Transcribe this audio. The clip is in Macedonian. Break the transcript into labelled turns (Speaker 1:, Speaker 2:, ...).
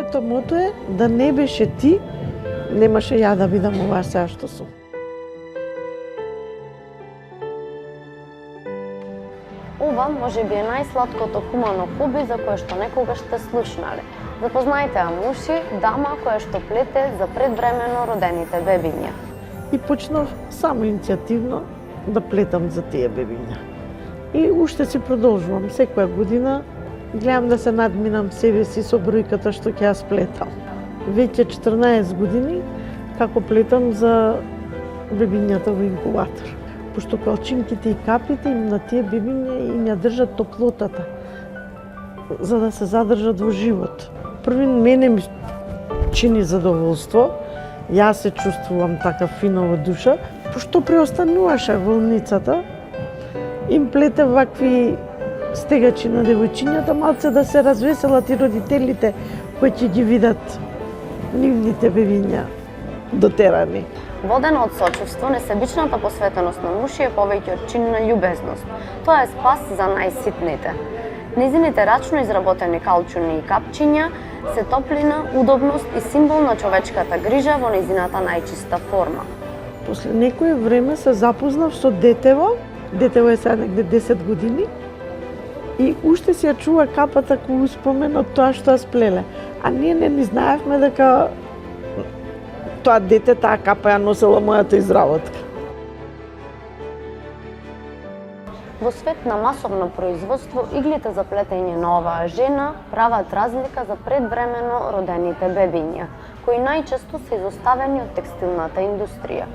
Speaker 1: Моето мото е да не беше ти, немаше ја да бидам ова сега што сум.
Speaker 2: Ова може би е најслаткото хумано хоби за кое што некогаш сте слушнале. Запознајте Амуши, дама која што плете за предвремено родените бебиња.
Speaker 1: И почнав само иницијативно да плетам за тие бебиња. И уште си продолжувам секоја година, гледам да се надминам себе си со бројката што ќе ја сплетам. Веќе 14 години како плетам за бебињата во инкубатор. Пошто калчинките и капите им на тие бебиња им ја држат топлотата, за да се задржат во живот. Први мене ми чини задоволство, јас се чувствувам така фино во душа, пошто преостануваше болницата, им плете вакви стегачи на девојчињата, малце да се развеселат и родителите кои ќе ги видат нивните бебиња дотерани.
Speaker 2: Водена од сочувство, несебичната посветеност на Муши е повеќе од чин на љубезност. Тоа е спас за најситните. Незините рачно изработени калчуни и капчиња се топлина, удобност и символ на човечката грижа во незината најчиста форма.
Speaker 1: После некое време се запознав со детево е сега негде 10 години, и уште си ја чува капата кој успомен од тоа што ја сплеле. А ние не ни знаевме дека тоа дете, таа капа ја носела мојата изработка.
Speaker 2: Во свет на масовно производство, иглите за плетење на оваа жена прават разлика за предвремено родените бебиња, кои најчесто се изоставени од текстилната индустрија.